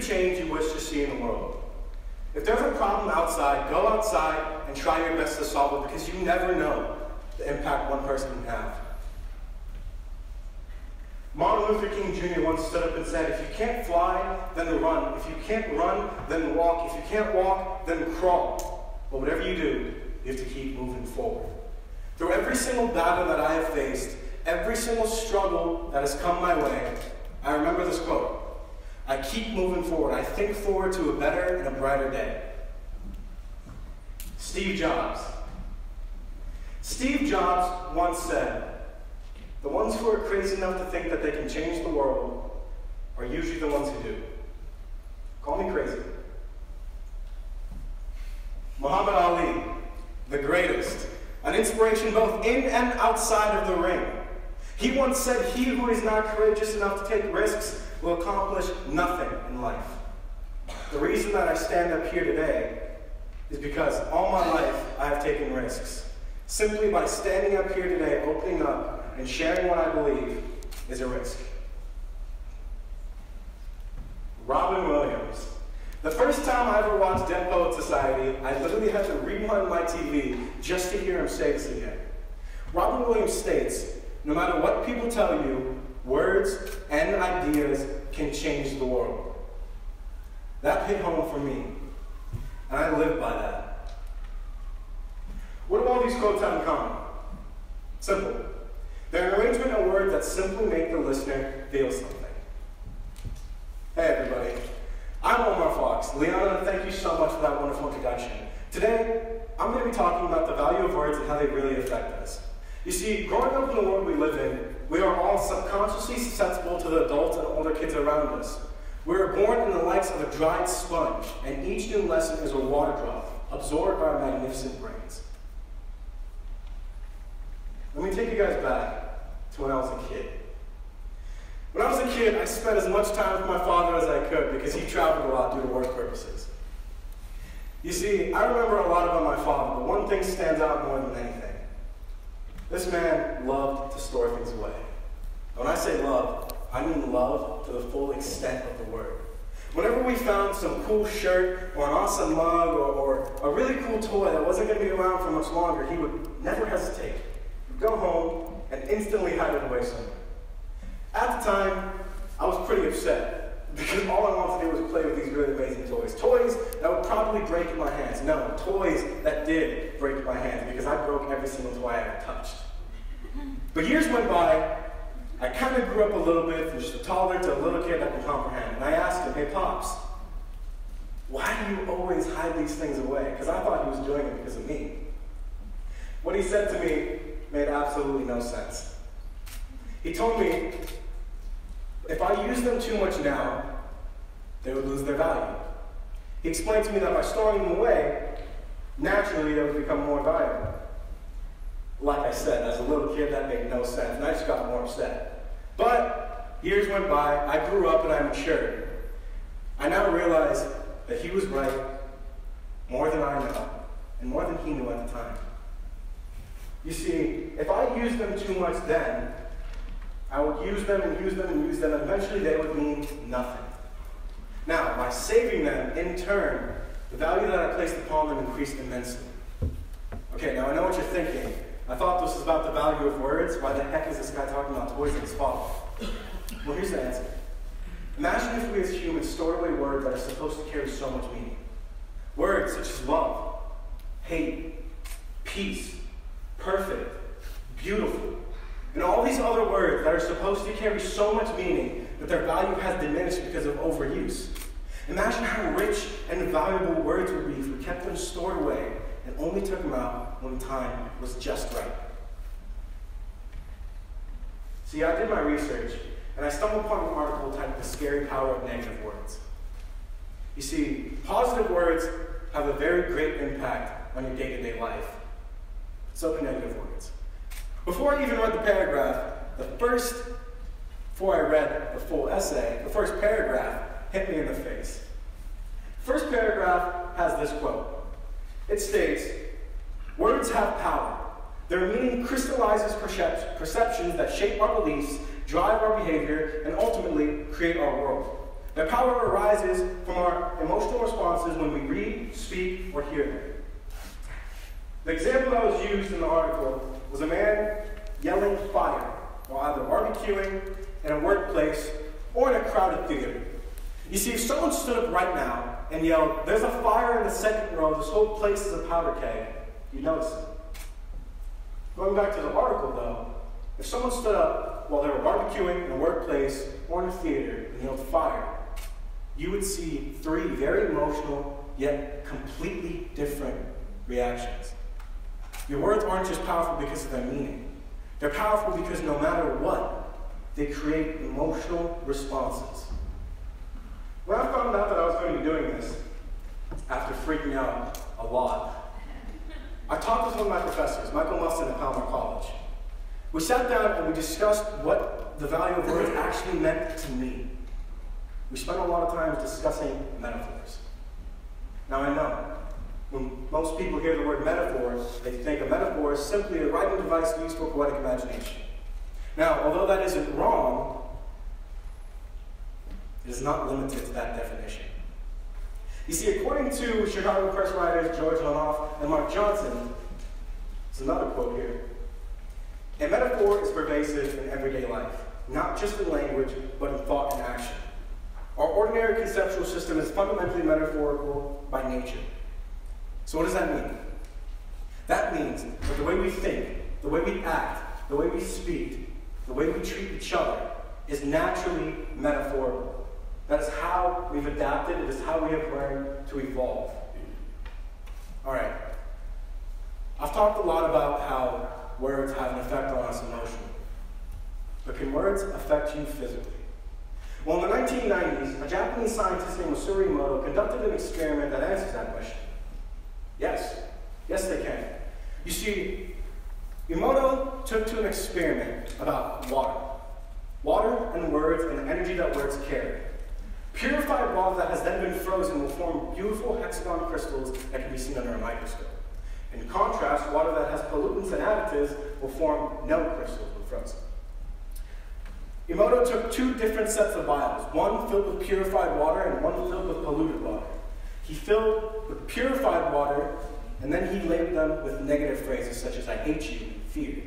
change you wish to see in the world? If there's a problem outside, go outside and try your best to solve it, because you never know the impact one person can have. Martin Luther King Jr. once stood up and said, if you can't fly, then run. If you can't run, then walk. If you can't walk, then crawl. But whatever you do, you have to keep moving forward. Through every single battle that I have faced, every single struggle that has come my way, I remember this quote: I keep moving forward. I think forward to a better and a brighter day. Steve Jobs. Steve Jobs once said, the ones who are crazy enough to think that they can change the world are usually the ones who do. Call me crazy. Muhammad Ali, the greatest, an inspiration both in and outside of the ring. He once said, he who is not courageous enough to take risks will accomplish nothing in life. The reason that I stand up here today is because all my life I have taken risks. Simply by standing up here today, opening up, and sharing what I believe is a risk. Robin Williams. The first time I ever watched Dead Poet Society, I literally had to rewind my TV just to hear him say this again. Robin Williams states, no matter what people tell you, words and ideas can change the world. That hit home for me, and I live by that. What do all these quotes have in common? Simple. They're an arrangement of words that simply make the listener feel something. Hey everybody, I'm Omar Fox. Liana, thank you so much for that wonderful introduction. Today, I'm going to be talking about the value of words and how they really affect us. You see, growing up in the world we live in, we are all subconsciously susceptible to the adults and older kids around us. We are born in the likes of a dried sponge, and each new lesson is a water drop, absorbed by our magnificent brains. Let me take you guys back to when I was a kid. When I was a kid, I spent as much time with my father as I could because he traveled a lot due to work purposes. You see, I remember a lot about my father, but one thing stands out more than anything. This man loved to store things away. When I say love, I mean love to the full extent of the word. Whenever we found some cool shirt or an awesome mug or a really cool toy that wasn't going to be around for much longer, he would never hesitate. He'd go home and instantly hide it away somewhere. At the time, I was pretty upset because all I wanted to do was play with these really amazing toys. Toys that would probably break in my hands. No, toys that did break in my hands because I broke every single toy I ever touched. But years went by, I kind of grew up a little bit from just a toddler to a little kid that can comprehend. And I asked him, hey Pops, why do you always hide these things away? Because I thought he was doing it because of me. What he said to me made absolutely no sense. He told me, if I use them too much now, they would lose their value. He explained to me that by storing them away, naturally they would become more valuable. Like I said, as a little kid, that made no sense, and I just got more upset. But years went by, I grew up and I matured. I now realize that he was right more than I know, and more than he knew at the time. You see, if I used them too much then, I would use them and use them and use them, and eventually they would mean nothing. Now, by saving them, in turn, the value that I placed upon them increased immensely. Okay, now I know what you're thinking. I thought this was about the value of words. Why the heck is this guy talking about toys and his father? Well, here's the answer. Imagine if we as humans stored away words that are supposed to carry so much meaning. Words such as love, hate, peace, perfect, beautiful, and all these other words that are supposed to carry so much meaning that their value has diminished because of overuse. Imagine how rich and valuable words would be if we kept them stored away and only took them out when the time was just right. See, I did my research, and I stumbled upon an article titled The Scary Power of Negative Words. You see, positive words have a very great impact on your day-to-day life. So do negative words. Before I even read the paragraph, before I read the full essay, the first paragraph hit me in the face. The first paragraph has this quote. It states, words have power. Their meaning crystallizes perceptions that shape our beliefs, drive our behavior, and ultimately create our world. Their power arises from our emotional responses when we read, speak, or hear them. The example that was used in the article was a man yelling fire while either barbecuing, in a workplace, or in a crowded theater. You see, if someone stood up right now and yelled, "There's a fire in the second row, this whole place is a powder keg," you'd notice it. Going back to the article, though, if someone stood up while they were barbecuing in a workplace or in a theater and yelled fire, you would see three very emotional yet completely different reactions. Your words aren't just powerful because of their meaning. They're powerful because no matter what, they create emotional responses. When I found out that I was going to be doing this, after freaking out a lot, I talked with one of my professors, Michael Mustin at Palmer College. We sat down and we discussed what the value of words actually meant to me. We spent a lot of time discussing metaphors. Now I know, when most people hear the word metaphor, they think a metaphor is simply a writing device used for poetic imagination. Now, although that isn't wrong, it is not limited to that definition. You see, according to Chicago press writers George Lanoff and Mark Johnson, there's another quote here. A metaphor is pervasive in everyday life, not just in language, but in thought and action. Our ordinary conceptual system is fundamentally metaphorical by nature. So what does that mean? That means that the way we think, the way we act, the way we speak, the way we treat each other is naturally metaphorical. That is how we've adapted. It is how we have learned to evolve. All right. I've talked a lot about how words have an effect on us emotionally. But can words affect you physically? Well, in the 1990s, a Japanese scientist named Masaru Emoto conducted an experiment that answers that question. Yes. Yes, they can. You see, Emoto took to an experiment about water. Water and words and the energy that words carry. Purified water that has then been frozen will form beautiful hexagon crystals that can be seen under a microscope. In contrast, water that has pollutants and additives will form no crystals when frozen. Emoto took two different sets of vials, one filled with purified water and one filled with polluted water. He filled with purified water, and then he labeled them with negative phrases such as "I hate you" and "fear."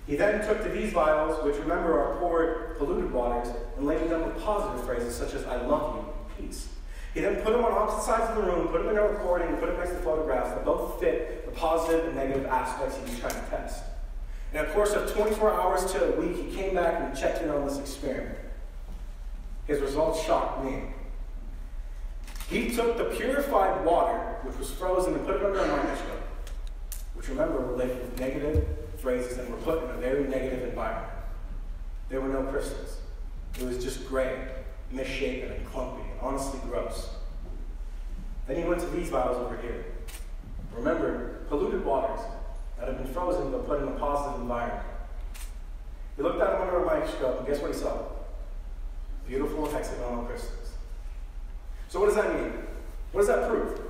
He then took to these vials, which remember are poured polluted waters, and labeled them with positive phrases such as "I love you" and "peace." He then put them on opposite sides of the room, put them in a recording, and put them next to photographs that both fit the positive and negative aspects he was trying to test. In a course of 24 hours to a week, he came back and checked in on this experiment. His results shocked me. He took the purified water, which was frozen, and put it under a microscope, which remember were labeled with negative phrases and were put in a very negative environment. There were no crystals. It was just gray, misshapen, and clumpy, and honestly gross. Then he went to these vials over here. Remember, polluted waters that had been frozen but put in a positive environment. He looked at them under a microscope, and guess what he saw? Beautiful hexagonal crystals. So what does that mean? What does that prove?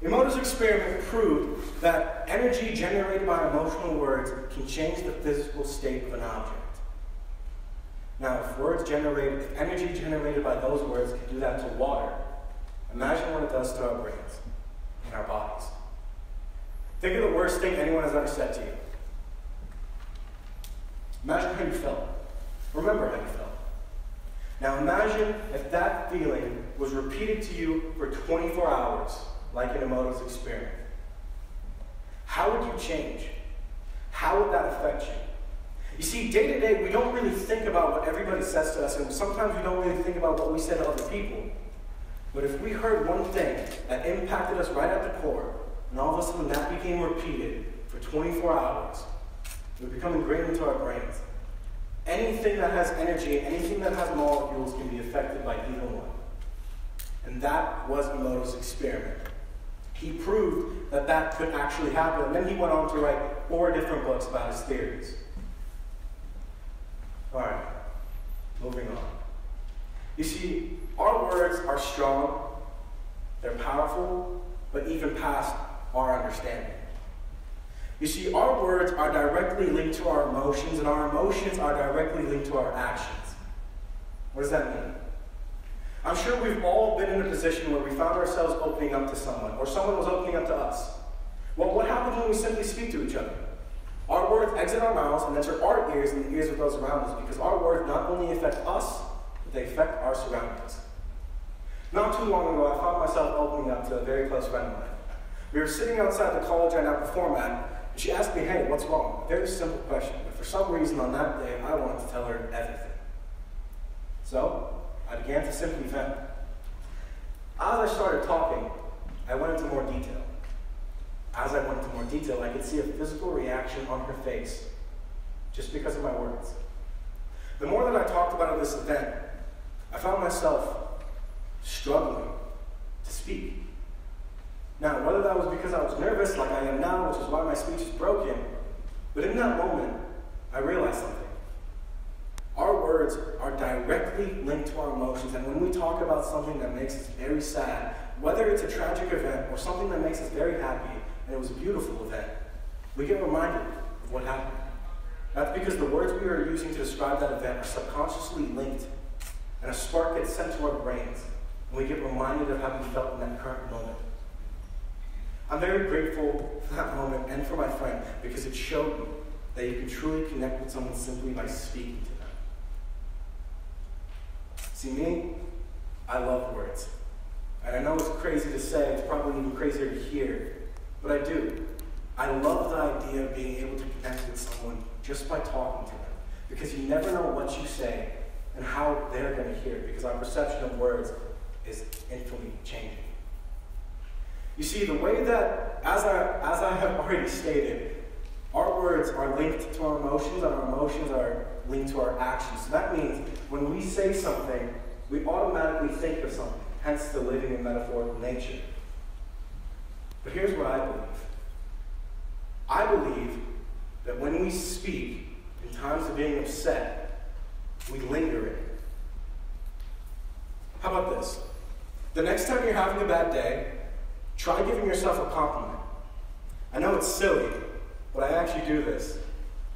Emoto's experiment proved that energy generated by emotional words can change the physical state of an object. Now, if energy generated by those words can do that to water, imagine what it does to our brains and our bodies. Think of the worst thing anyone has ever said to you. Imagine how you felt. Remember how you felt. Now imagine if that feeling was repeated to you for 24 hours, like in Emoto's experiment. How would you change? How would that affect you? You see, day to day, we don't really think about what everybody says to us, and sometimes we don't really think about what we say to other people. But if we heard one thing that impacted us right at the core, and all of a sudden that became repeated for 24 hours, it would become ingrained into our brains. Anything that has energy, anything that has molecules can be affected by either one. And that was Emoto's experiment. He proved that that could actually happen, and then he went on to write 4 different books about his theories. All right, moving on. You see, our words are strong, they're powerful, but even past our understanding. You see, our words are directly linked to our emotions, and our emotions are directly linked to our actions. What does that mean? I'm sure we've all been in a position where we found ourselves opening up to someone, or someone was opening up to us. Well, what happens when we simply speak to each other? Our words exit our mouths and enter our ears and the ears of those around us, because our words not only affect us, but they affect our surroundings. Not too long ago, I found myself opening up to a very close friend of mine. We were sitting outside the college I now perform at, and she asked me, hey, what's wrong? A very simple question, but for some reason on that day, I wanted to tell her everything. So, I began to simply vent. As I started talking, I went into more detail. As I went into more detail, I could see a physical reaction on her face, just because of my words. The more that I talked about this event, I found myself struggling to speak. Now, whether that was because I was nervous, like I am now, which is why my speech is broken, but in that moment, I realized something. Our words are directly linked to our emotions, and when we talk about something that makes us very sad, whether it's a tragic event or something that makes us very happy, and it was a beautiful event, we get reminded of what happened. That's because the words we are using to describe that event are subconsciously linked, and a spark gets sent to our brains, and we get reminded of how we felt in that current moment. I'm very grateful for that moment and for my friend, because it showed me that you can truly connect with someone simply by speaking to them. See, me, I love words. And I know it's crazy to say, it's probably even crazier to hear, but I do. I love the idea of being able to connect with someone just by talking to them, because you never know what you say and how they're going to hear it, because our perception of words is infinitely changing. You see, the way that, as I have already stated, our words are linked to our emotions, and our emotions are linked to our actions. So that means when we say something, we automatically think of something, hence the living and metaphorical nature. But here's what I believe. I believe that when we speak in times of being upset, we linger in it. How about this? The next time you're having a bad day, try giving yourself a compliment. I know it's silly, but I actually do this.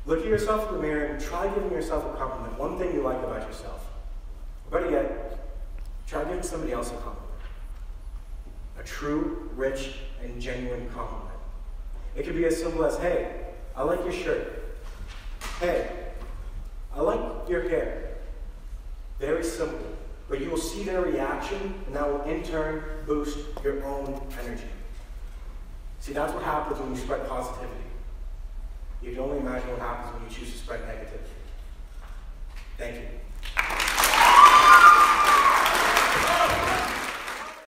Look at yourself in the mirror and try giving yourself a compliment. One thing you like about yourself. Better yet, try giving somebody else a compliment. A true, rich, and genuine compliment. It could be as simple as, hey, I like your shirt. Hey, I like your hair. Very simple. But you will see their reaction, and that will in turn boost your own energy. See, that's what happens when you spread positivity. You can only imagine what happens when you choose to spread negativity. Thank you.